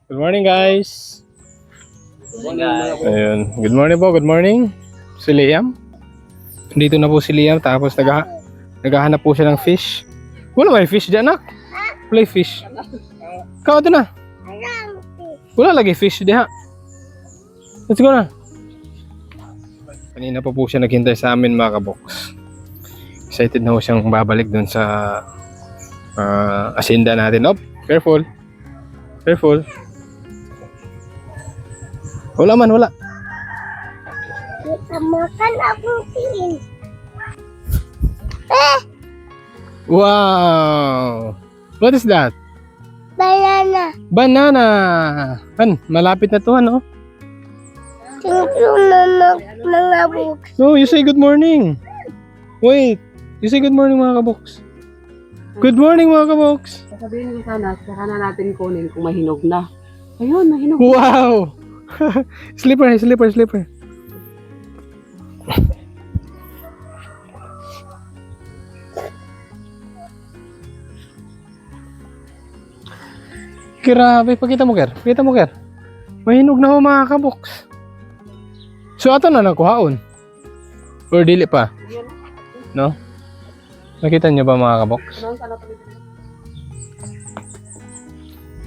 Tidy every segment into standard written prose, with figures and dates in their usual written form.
Good morning, guys. Morning, guys. Ayun. Good morning po, good morning. Si Liam. Dito na po si Liam, tapos naghahanap po siya ng fish. Wala may fish dyan, nak. Wala yung fish. Ikaw, ito na. Wala lagi fish diha. Let's go na. Kanina pa po siya naghintay sa amin, mga kaboks. Excited na po siyang babalik dun sa asinda natin. Oh, careful. Careful. Wala man, wala. Makan akong tin. Wow! What is that? Banana. Banana! Malapit na to, ano? Tingnan na mga books. No, you say good morning. Wait. You say good morning, mga kaboks. Good morning, mga kaboks. Sabihin mo sana, saka na natin kunin kung mahinog na. Ayun, mahinog. Wow! Slipper. Grabe, pakita mo, Ker. Mahinog na ho, mga kaboks. So, ato na nakuhaon? Or dili pa? No? Nakita niyo ba, mga kaboks?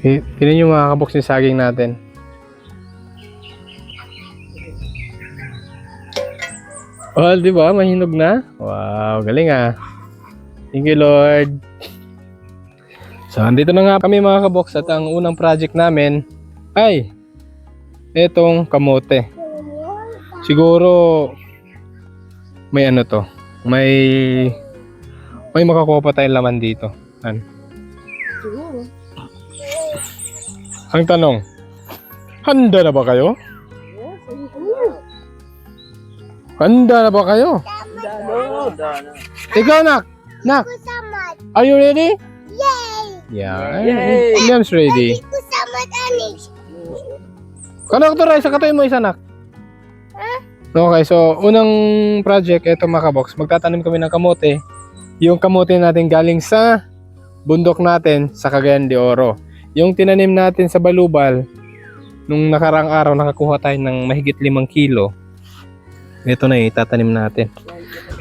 Tignan niyo, mga kaboks, yung saging natin. Oh, di ba? Mahinog na? Wow, galing ah. Thank you, Lord. So, andito na nga kami, mga kaboks, at ang unang project namin ay etong kamote. Siguro may ano to. May makakuha pa tayong laman dito. Siguro. Ang tanong, handa na ba kayo? Handa na ba kayo? Ikaw, Nak! Kusamat. Are you ready? Yay! Yeah. Yay! Liam's ready. Kusamat anis. Kano to, Rai? Sakatoy mo isa, Nak. Okay, so unang project, eto, mga kaboks. Magtatanim kami ng kamote. Yung kamote natin galing sa bundok natin sa Cagayan de Oro. Yung tinanim natin sa Balubal, nung nakaraang araw, nakakuha tayo ng mahigit 5 kilo. Ito na itatanim natin.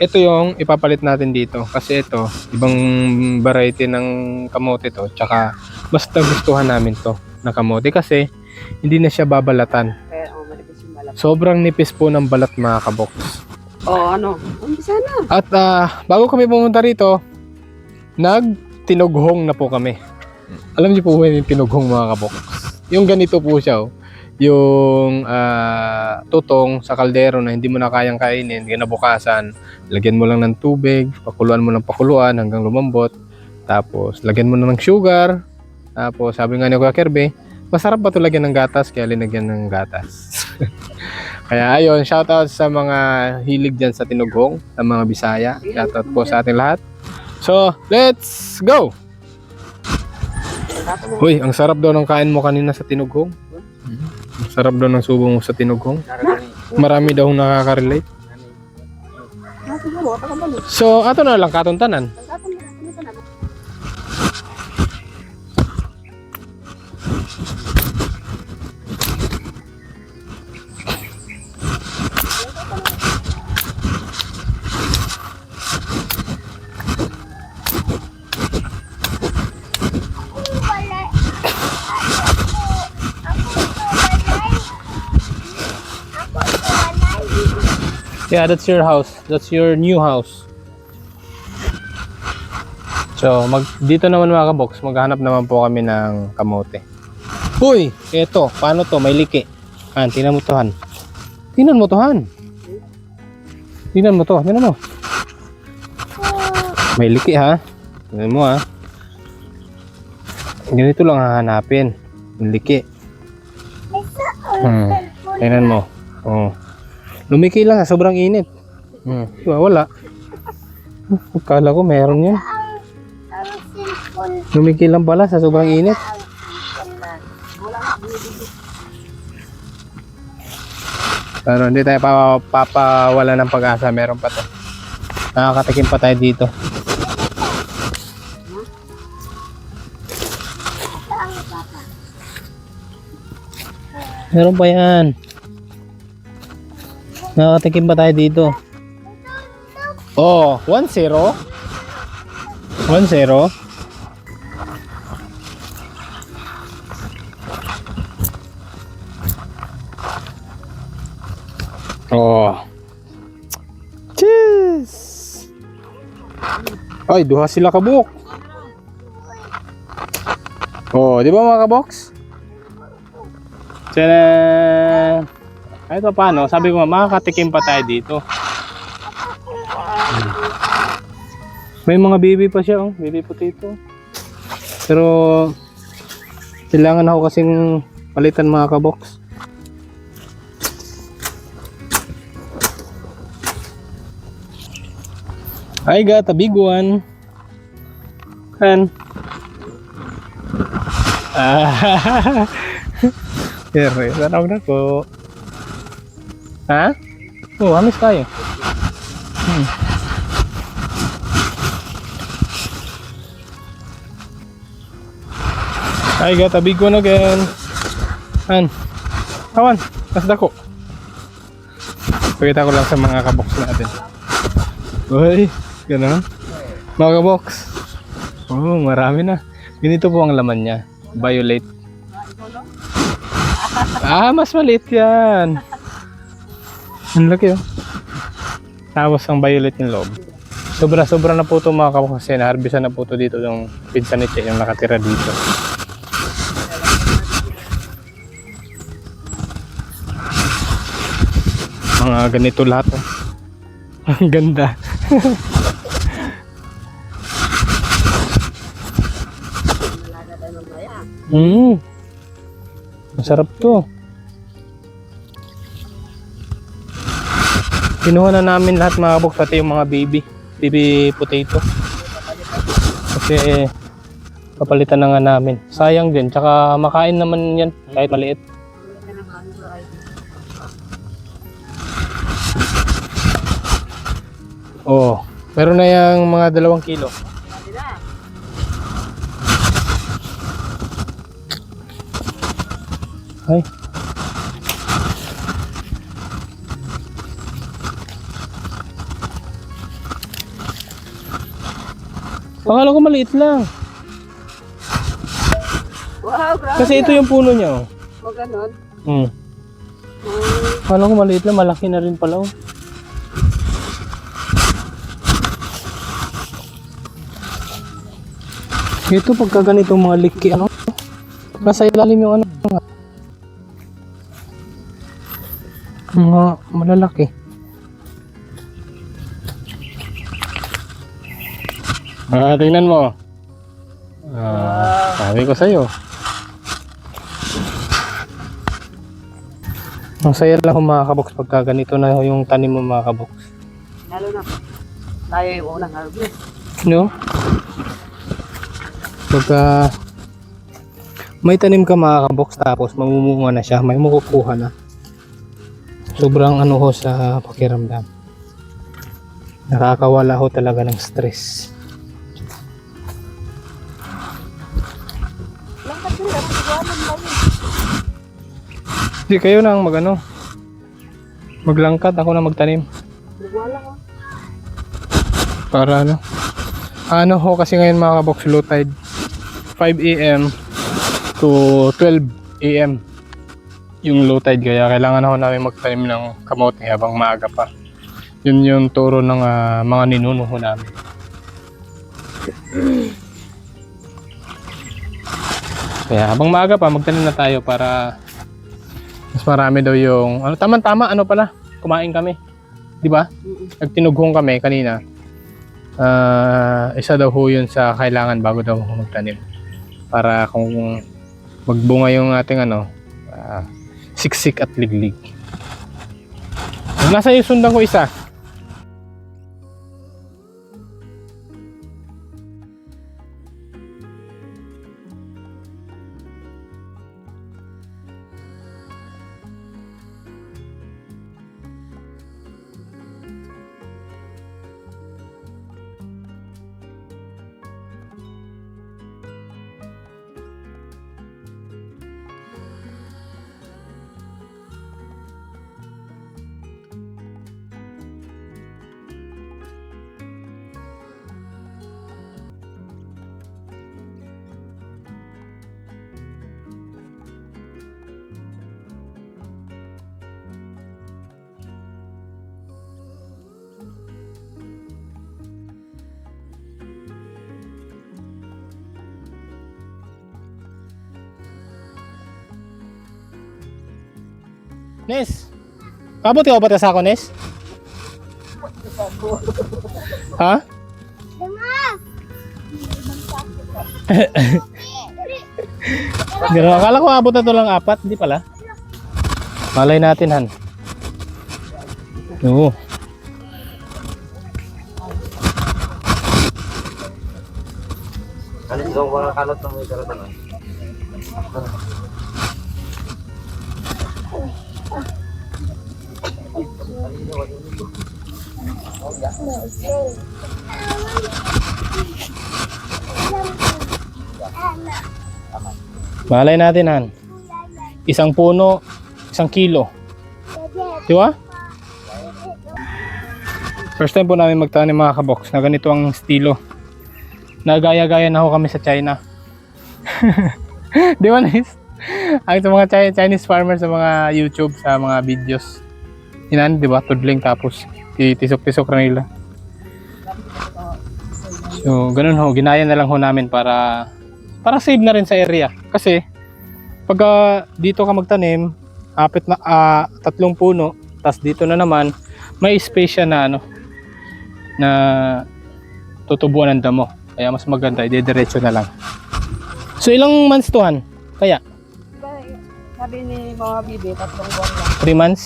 Ito yung ipapalit natin dito. Kasi ito, ibang variety ng kamote to. Tsaka, mas nagustuhan namin to na kamote kasi hindi na siya babalatan. Malipis yung balat. Sobrang nipis po ng balat, mga kaboks. Umpisa na. At bago kami pumunta rito, nagtinughong na po kami. Alam niyo po ba yung tinughong, mga kaboks? Yung ganito po siya, oh. Yung tutong sa kaldero na hindi mo na kayang kainin, kinabukasan, lagyan mo lang ng tubig, pakuluan mo ng pakuluan hanggang lumambot. Tapos, lagyan mo na ng sugar. Tapos, sabi nga ni Kuya Kirby, masarap ba ito lagyan ng gatas? Kaya linagyan ng gatas. Kaya ayun, shoutout sa mga hilig dyan sa tinughong, sa mga Bisaya. Shoutout po sa ating lahat. So, let's go! Uy, ang sarap daw ng kain mo kanina sa tinughong. Ang sarap daw ng subo mo sa tinughong. Marami daw nakaka-relate. Siguro, takabalo. So, ato na lang katuntanan. Yeah, that's your house. That's your new house. So, dito naman, mga kaboks, maghanap naman po kami ng kamote. Uy, eto, paano to? May liki. Tingnan mo to, Han. Tingnan mo to, Han. Tingnan mo to, tingnan mo. May liki, ha? Tingnan mo, ha? Ganito lang hahanapin. Yung liki. Tingnan mo. Oh. Lumiki lang, sobrang init. Wala. Akala ko meron yan. Lumiki lang pala sa sobrang init. Pero hindi tayo papawala ng pag-asa. Meron pa to. Nakakatikim pa tayo dito. Meron pa yan. Nakatikim pa tayo dito. Oh, 1-0. 1-0. Oh. Cheers! Ay, duha sila kabuk. Oh, di ba mga kabox? Tcharam! Kahit pa paano, sabi ko nga, makakatikim pa tayo dito. May mga baby pa siya, oh. Baby potato. Pero, kailangan ako kasing palitan mga kabox. I got a big one. Kan? Ah, Here, tanawag na ko. Ha? Oh, amis tayo. I got a big one again. Han? Kawan, mas dako. Pakita ko lang sa mga kabox natin. Uy, gano'n. Mga kabox. Oh, marami na. Ganito po ang laman niya. Violet. Ah, mas maliit yan. Ang laki, oh. Tapos ang violet yung loob. Sobra-sobra na po ito mga kabox kasi naharbisan na po ito dito yung pinsan ni Che yung nakatira dito. Mga ganito lahat, oh. Ang ganda. Masarap to. Kinuha na namin lahat mga kabox, pati yung mga baby potato. Kasi papalitan na nga namin. Sayang din, tsaka makain naman yan kahit maliit. Oh, meron na yung mga 2 kilo. Ay. Akala ko maliit lang. Wow, grabe. Kasi ito yung puno niya, oh. O, ganon. Akala ko maliit lang, malaki na rin pala, oh. Ito pagka ganito mga liki, ano? Nasa ilalim yung ano. Mga malalaki. Tingnan mo. Sabi ko sa'yo. Ang saya lang kung mga kabox pagka ganito na yung tanim mo mga kabox. Lalo na. Tayo yung unang harvest. No? Pagka may tanim ka mga kabox tapos mamumunga na siya, may makukuha na. Sobrang ano ho sa pakiramdam. Nakakawala ho talaga ng stress. Hindi kayo nang magano. Maglangkat, ako na magtanim. Para ano? Ano ho kasi ngayon mga kabox, low tide. 5 AM to 12 AM yung low tide, kaya kailangan ako namin magtanim ng kamote habang maaga pa. Yun yung turo ng mga ninuno ho namin. Kaya habang maaga pa magtanim na tayo para mas marami daw yung ano, tama ano pala, kumain kami, di ba? Nagtinughong kami kanina. Isa daw ho yun sa kailangan bago daw magtanim, para kung magbunga yung ating ano, siksik at liglig. Nasa yung sundan ko isa. Nes. Abot ka ba sa ako, Nes? Ha? Gano'n, akala ko abot na to lang 4, hindi pala. Malay natin, Han. Oo. Alis daw mga kalot ng may karatan. Malay natin, Han. Isang puno, 1 kilo. Di ba? First time po namin magtanim mga kabox na ganito ang estilo. Nagaya-gaya na ho kami sa China. Di ba, nice? Ang sa mga Chinese farmers sa mga YouTube, sa mga videos. Inan, di ba? Tudling tapos titisok-tisok na nila. So, ganun ho. Ginaya na lang ho namin para save na rin sa area. Kasi, pag dito ka magtanim, 3 puno, tas dito na naman, may space siya na na tutubuan ng damo. Kaya mas maganda, ide-diretso na lang. So, ilang months to, Han? Kaya? Sabi ni Mama Bibi, 3 buwan lang. 3 months?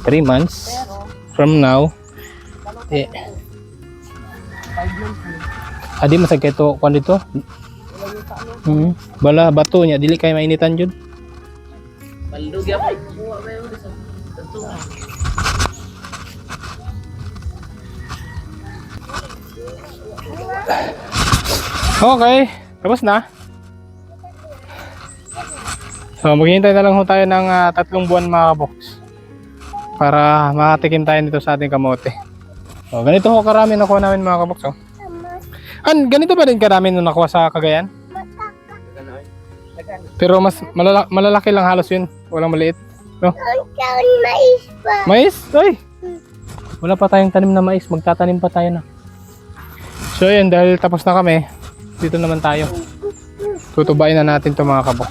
3 months Pero, from now. Eh, 5 months na. adi masag kay to kuan dito. Wala yung sa ano. Bala bato niya dili kay mainitan jud. Balog yan. Buwa ba yun? Ito. Okay, tapos na. So maghihintay na lang ho tayo ng 3 buwan mga box para makatikim tayo dito sa ating kamote. So ganito ho karami nakuha namin mga kabox. Oh. Ganito ba din karami nung nakuha sa Cagayan? Pero mas malalaki lang halos yun. Walang maliit. No? Ang mais pa. Mais? Ay! Wala pa tayong tanim na mais. Magtatanim pa tayo na. So yun, dahil tapos na kami, dito naman tayo. Tutubain na natin to mga kabox.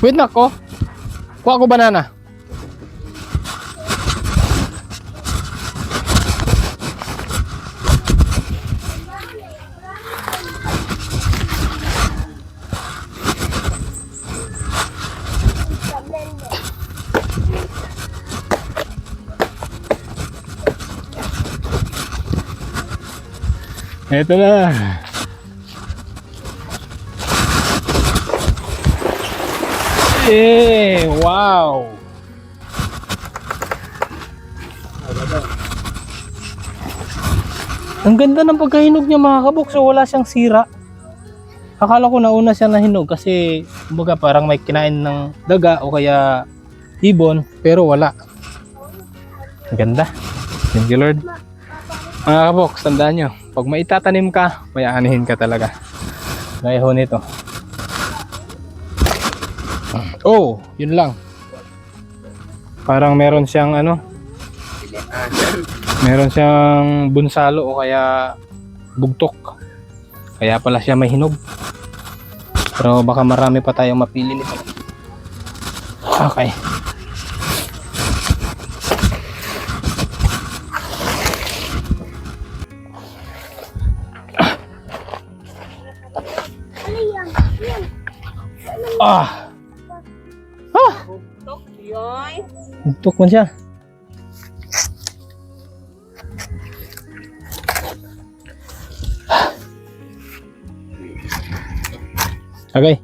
Wait na ko. Kuha ko banana. Ito na. Eh, wow. Ang ganda ng pagkahinog niya mga kabok. So wala siyang sira. Akala ko nauna siya nahinog kasi kumbaga parang may kinain ng daga o kaya ibon, pero wala. Ang ganda. Thank you Lord. Mga kabok, tandaan nyo, pag maitatanim ka, may aanihin ka talaga. Gaya ho nito. Oh, yun lang. Parang meron siyang meron siyang bunsalo o kaya bugtok. Kaya pala siya may hinog. Pero baka marami pa tayong mapili nito. Okay. Ah! Ah! Yoy. Bugtok man siya. Okay.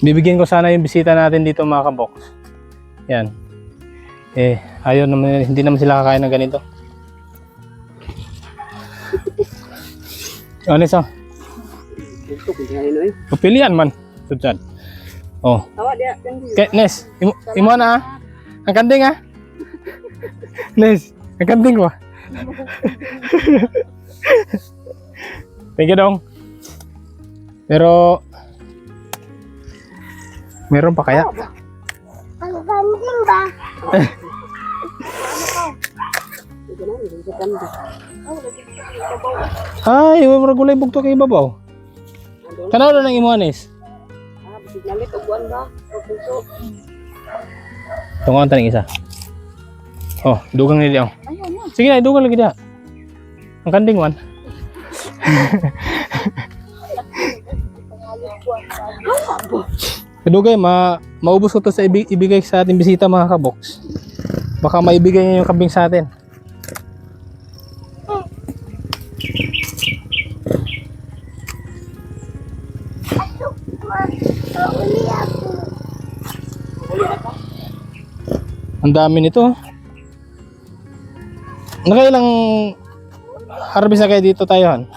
Bibigyan ko sana yung bisita natin dito mga kabox. Yan. Eh, ayaw naman, hindi naman sila kakain ng ganito. Ano isa? Ito, kaya eh. Pupilian man. Tudyan. Oh. Tawa dia, kan. Okay, Nes, imo na ah. Ang kanding ah. Nes, ang kanding ko. Thank you dong. Pero meron pa kaya? Ang ganding ba? Sige na, hindi sa ganda. Oh, lagi sa babaw. Ay, wala gulay bugto kay babaw. Andun. Kanaw na ng imuanis. Bisig nalit, ubuan ba? Puso. Tungan taning isa. Oh, dugang ni diaw. Ayun na. Sige na, dugang lagi dia. Ang kanding man. Kadugay, maubos ko to sa ibigay sa ating bisita mga kabox. Baka maibigay niya yung kambing sa atin. Uli ako. Ang dami nito. Nakailang harvest na kayo dito tayo Han?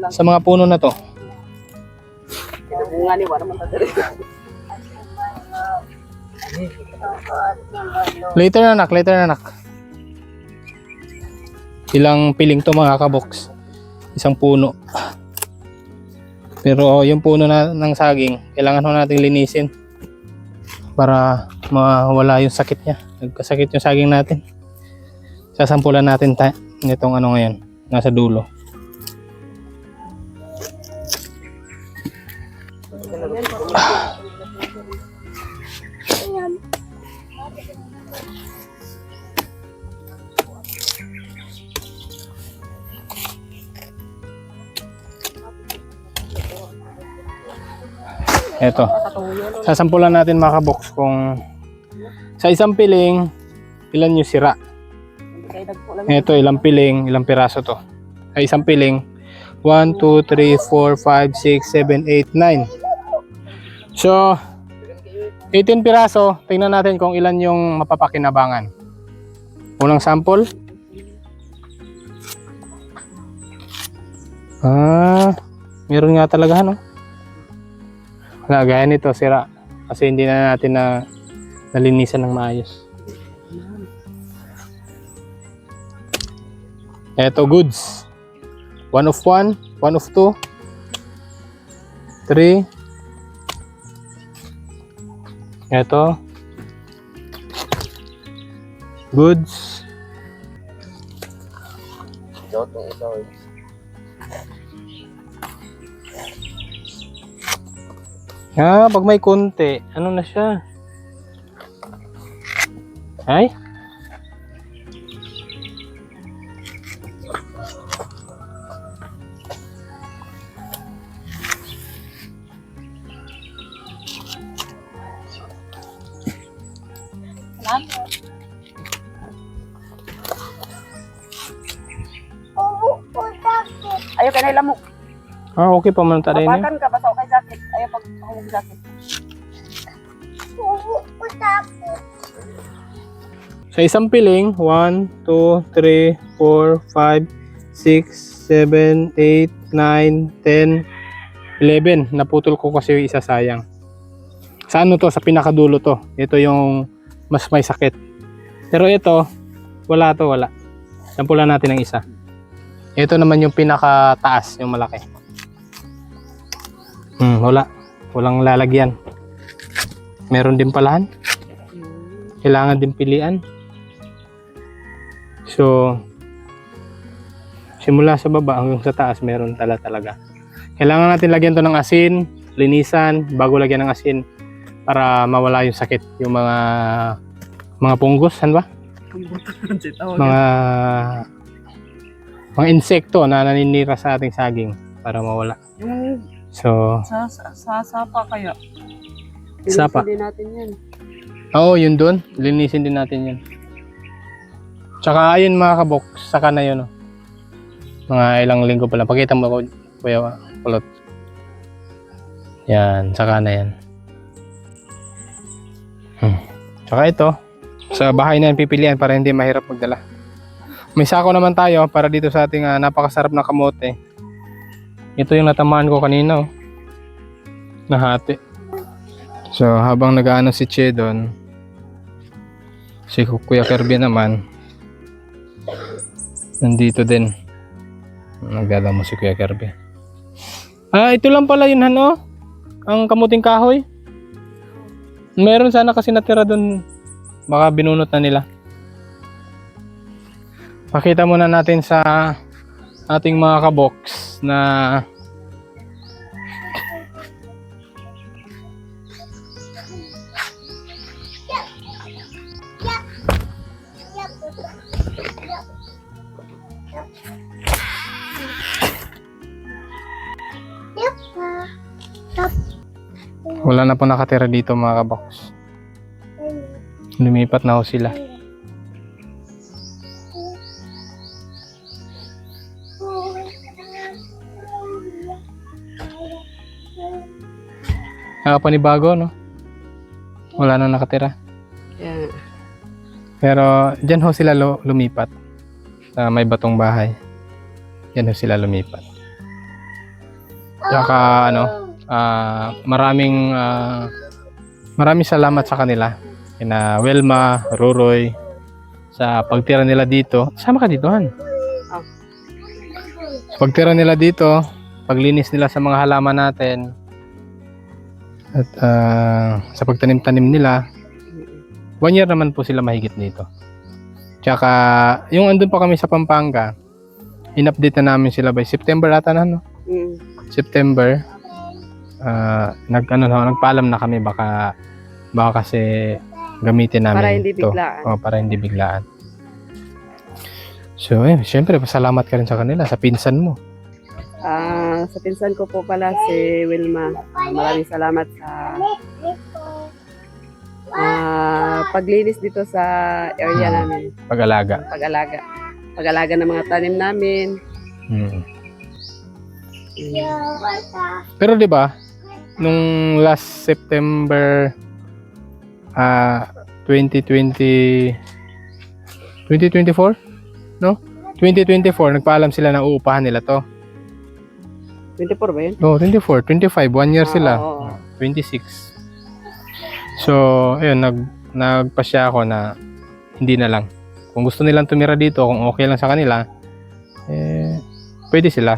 Sa mga puno na to. Kinabunga ni, wala man tatari. Later na anak. Ilang piling to mga kabox. Isang puno. Pero yung puno na ng saging, kailangan ho nating linisin para mawala yung sakit niya. Nagkasakit yung saging natin. Sasampulan natin nitong ano ngayon, nasa dulo. Eto. Sasampulan natin mga kabox kung sa isang piling ilan yung sira. Ito ilang piling, ilang piraso to. Sa isang piling 1, 2, 3, 4, 5, 6, 7, 8, 9. So 18 piraso. Tingnan natin kung ilan yung mapapakinabangan. Unang sample. Meron nga talaga no. Wala, gaya nito, sira. Kasi hindi na natin nalinisan ng maayos. Eto, goods. 1 of 1, 1 of 2, 3. Eto. Goods. Pag may konti, ano na siya? Ay? Ayaw ka na ilamok. Okay pa man tayo niya. Papakan ka, basta okay jacket. Ayaw pag pahulog jacket. Ubo ko takot. Sa isang piling, 1, 2, 3, 4, 5, 6, 7, 8, 9, 10, 11. Naputol ko kasi yung isa, sayang. Sa ano to? Sa pinakadulo to. Ito yung mas may sakit. Pero ito, wala to, wala. Sampulan natin ng isa. Ito naman yung pinakataas, yung malaki. Wala. Walang lalagyan. Meron din palahan. Kailangan din pilian. So, simula sa baba hanggang sa taas, meron talaga. Kailangan natin lagyan to ng asin, linisan, bago lagyan ng asin para mawala yung sakit. Yung mga punggos, ano ba? Mga insekto na naninira sa ating saging para mawala. Yung So, sa sapa kaya. Sapa. Linisin din natin yan. oo, yun doon. Linisin din natin yun. Tsaka ayun mga kabok, saka na yun. Oh. Mga ilang linggo pa lang. Pakita mo ako, Kuya Kulot. Yan, saka na yan. Tsaka ito, sa bahay na yan pipilian para hindi mahirap magdala. May sako naman tayo para dito sa ating napakasarap na kamote. Ito yung natamaan ko kanina. Oh. Nahati. So habang nag-aano si Che doon, si Kuya Kirby naman nandito din. Nagdala mo si Kuya Kirby. Ito lang pala yun ano? Ang kamuting kahoy. Meron sana kasi natira doon. Baka binunot na nila. Pakita muna natin sa ating mga kabox na wala na po nakatira dito mga kabox. Lumipat na ho sila. Panibago, no? Wala na nakatira. Yeah. Pero dyan ho sila lumipat. Sa may batong bahay. Dyan ho sila lumipat. Tsaka maraming salamat sa kanila. Kina Wilma, Ruroy, sa pagtira nila dito. Sama ka dito, Han. Sa pagtira nila dito, paglinis nila sa mga halaman natin, at sa pagtanim-tanim nila, 1 year naman po sila mahigit dito. Tsaka, yung andun pa kami sa Pampanga, in-update na namin sila by September ata na, no? September, nagpaalam na kami, baka kasi gamitin namin Para hindi to. biglaan. Para hindi biglaan. So, syempre, pasalamat ka rin sa kanila, sa pinsan mo. Sa pinsan ko po pala si Wilma. Maraming salamat sa paglinis dito sa area namin. Pag-alaga. Pag-alaga ng mga tanim namin. Pero 'di ba, nung last September 2024, no? 2024 nagpaalam sila na uupahan nila 'to. 24 ba yun? No, 24, 25, 1 year sila. Oo. 26. So, ayun, nagpasya ako na hindi na lang. Kung gusto nilang tumira dito, kung okay lang sa kanila, pwede sila.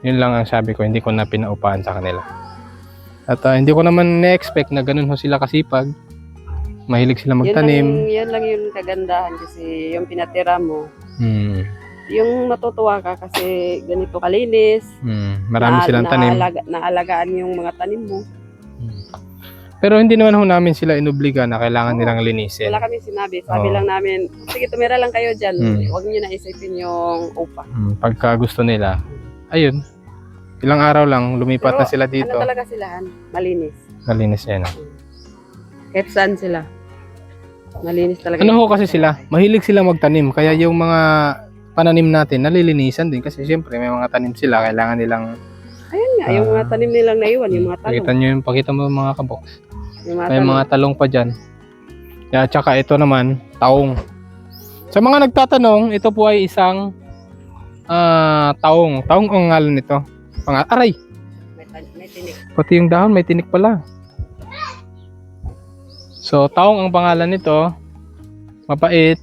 Yun lang ang sabi ko, hindi ko na pinaupahan sa kanila. At hindi ko naman na-expect na ganun ho sila kasipag. Mahilig sila magtanim. Yan lang yung kagandahan kasi yung pinatira mo. Yung matutuwa ka kasi ganito kalinis. Marami silang tanim. Naalagaan yung mga tanim mo. Pero hindi naman ho namin sila inubliga na kailangan nilang linisin. Wala kami sinabi. Sabi lang namin, sige tumira lang kayo dyan. Huwag niyo na isipin yung upa. Pagka gusto nila, ayun. Ilang araw lang, lumipat Pero na sila dito. ano talaga sila, malinis. Malinis yan. Kahit saan sila. Malinis talaga. Ano ho kasi sila, mahilig sila magtanim. Kaya yung mga pananim natin, nalilinisan din. Kasi siyempre may mga tanim sila, kailangan nilang... Ayun nga, yung mga tanim nilang naiwan, yung mga talong. Pakita mo yung mga kabox. Yung mga May talong. mga talong pa dyan. Kaya tsaka ito naman, taong. Sa mga nagtatanong, ito po ay isang taong. Taong ang ngalan nito. Aray! May tinik. Pati yung dahon, may tinik pala. So, taong ang pangalan nito. Mapait.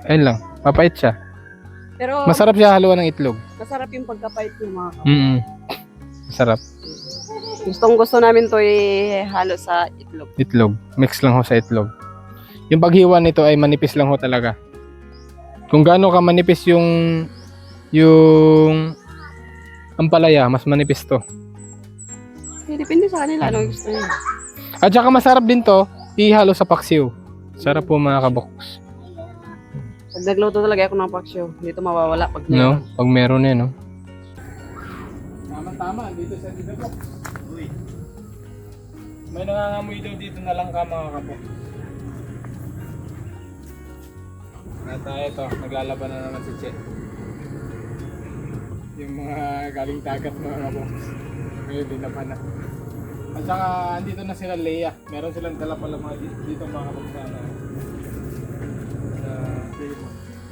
Ayun lang, mapait siya. Pero Masarap siya haluan ng itlog. masarap yung pagkapait ng mga Masarap. Gustong gusto namin to ihalo sa itlog. Itlog. Mix lang ho sa itlog. Yung paghiwa nito ay manipis lang ho talaga. Kung gaano ka manipis yung ampalaya, mas manipis to. Depende sa kanila, ano gusto nila. At saka masarap din to, ihalo sa paksiw. Sarap po mga kabox. Pag nagluto talaga ako ng paksyo, hindi to mawawala pag No? Pag meron no? Tama, dito sa dito po. Uy. May nangangamoy daw dito na lang ka mga kabox. At ito, naglalaban na naman si Che. Yung mga galing dagat mga kabox. Ngayon din naman na. At saka andito na sila Leia. Meron silang dala pala mga dito mga kabox na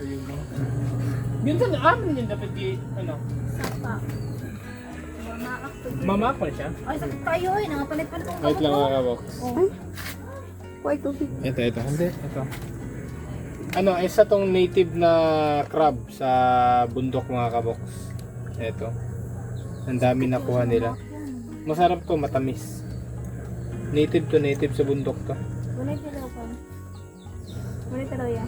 ayun mo. Minsan amin yung dapat ano? Sapa. Mamakol siya? Ay, sakit tayo eh. Nangapalit-palit ang Wait lang mga kabox. Kuhay tubig. Ito. Hindi, ito. Ano, isa tong native na crab sa bundok mga kabox. Ito. Ang dami nakuha nila. Masarap to, matamis. Native sa bundok to. Walay talaw pa. Walay talaw yan.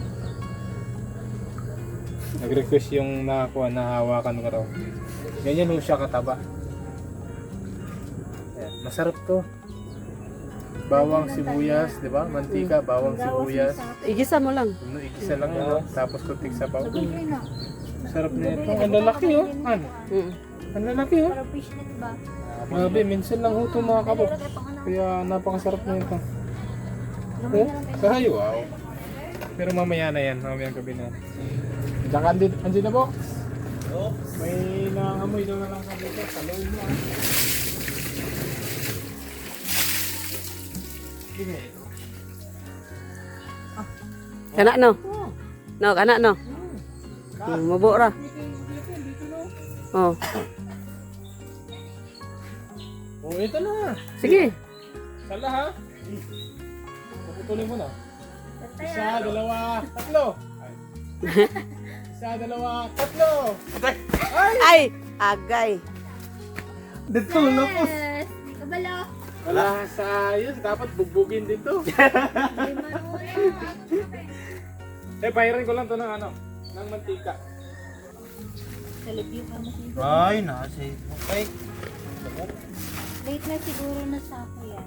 Nag-request yung nakakuha na hawakan ko raw. Ganyan yung siya kataba. Ayan, masarap to. Bawang sibuyas, di ba? Mantika, bawang sibuyas. Igisa mo lang. Ano, igisa lang yun, no? Tapos kunting sabaw. Libre na. Sarap na ito. Ang lalaki, oh. Ano? Mm. Ang lalaki, oh. Para fishnet ba? Grabe, minsan lang ito mga kabok. Kaya napakasarap na ito. Oh, kahayo, wow. Pero mamaya na yan, mamaya gabi na. Diyan ka, andyan na, Box. May nangangamoy daw na lang sa dito. Talawin mo, ah. Kana no? No, kana no? Mabura. Oh. Oh, ito na. Sige. Sala, ha? Puputulin mo na. Isa, dalawa, tatlo. Isa, dalawa, tatlo. Ay, agay. Dito na po. Yes! Kabalo! Wala sa ayos, dapat bugbugin din to. Hindi marunong. Bayaran ko lang to ng ano, ng mantika. Sa review ka mo siguro. Ay, nasa okay. Late na siguro na sa ako yan.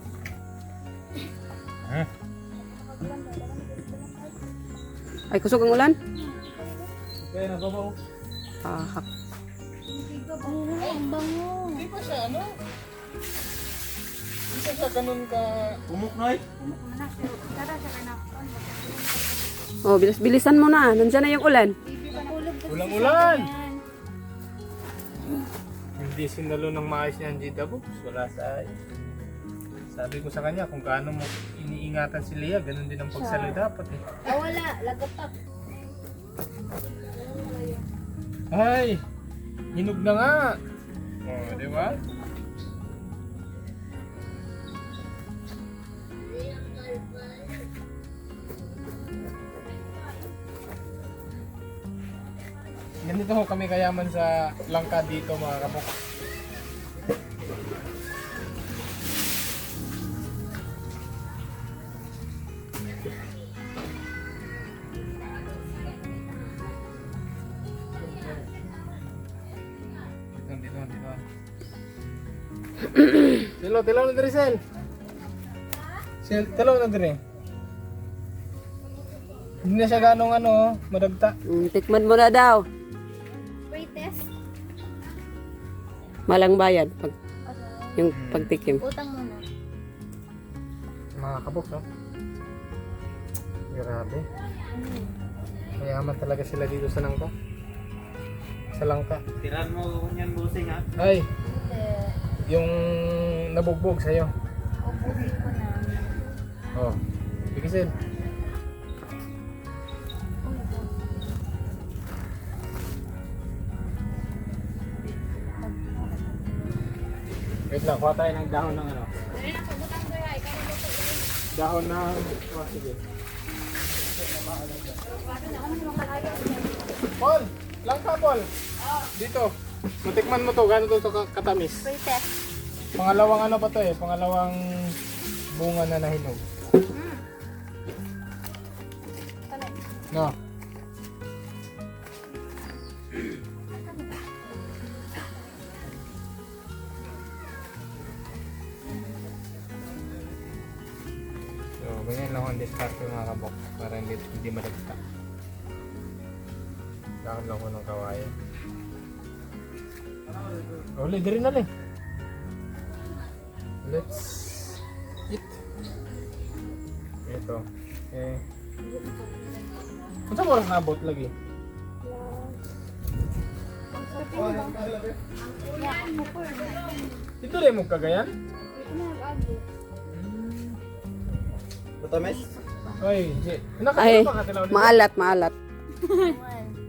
Ay, kusog ang ulan? Kaya nababaw. Ah, Oo, ang bango. Hindi pa siya ano? Hindi pa siya ganun ka... Umuknoy. Tara, saka na. oh, bilis-bilisan mo na. Nandiyan na yung ulan. Tulog kasi Ulang-ulan! yan. Hindi sinalo ng maayos ni Angie Books. Wala sa ayos. Sabi ko sa kanya, kung gaano mo iniingatan si Lea, ganun din ang pagsalo dapat eh. Ah, wala. Lagapak. Ay! Hinog na nga! Oh, di ba? Ganito ho kami kayaman sa langka dito mga kabok. Dito. Tilaw na diri, Sel. Tilaw na diri. Hindi na siya ganong ano, madagta. Tikman mo na daw. Wait, test. Malang bayad. Pag, yung pagtikim. Utang muna. Mga kabok, no? Grabe. Mayaman talaga sila dito sa langka. Sa langka. Tiran mo yan busing ha. Ay, Hindi. yung nabugbog sa'yo. Ubusin ko na. Oh, bigisin. Wait lang, kuha tayo ng dahon ng ano. Dahon ng... Oh, sige. Paul! Langka, Paul! Dito. Matikman mo to, gano'n to katamis. Wait, test. Pangalawang ano pa to eh, pangalawang bunga na nahinog. No. So, ganyan lang ang discard ko mga kabok para hindi madagta. Dahon lang ko ng kawayan. Uli, di rin na rin. Let's eat. Ito. Eh. Kung oras na abot lagi? Ito rin mo kagayan? Batamis? Ay, J. Ay, Nakakita pa ka tilaw nito? maalat.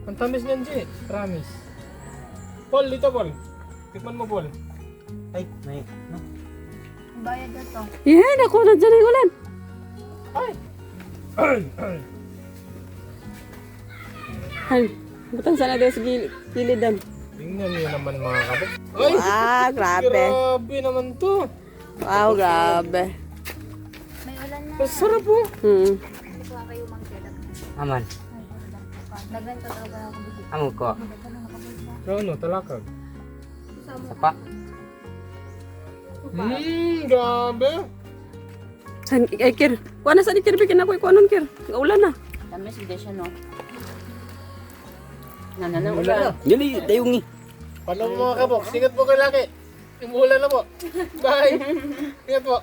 Ang tamis niyan, J. Promise. Paul, dito Paul. Tikman mo, Paul. Ay, may. No. Bayad na to. Yan, ako nandiyan na yung ulan. Ay! Han, butang sana daw sa gilidan. Tingnan niyo naman mga kabok. Ay! Ah, grabe. Grabe naman to. Wow, grabe. May ulan na. Ang sarap po. Hmm. Ito kayo mang dalag. Aman. Naganta talaga ako dito. Ang ko. So ano, talakag. Sapa. Grabe. San, ay, Kir. Kuha na sa ni Kir, bigyan ako ikuha nun, Kir. Ulan na. Dami si Desha, no? Nananang ulan. Dili, dayong ni. Paano mo mga kabox? Ingat po kayo lagi. Umuulan na po. Bye. Ingat po.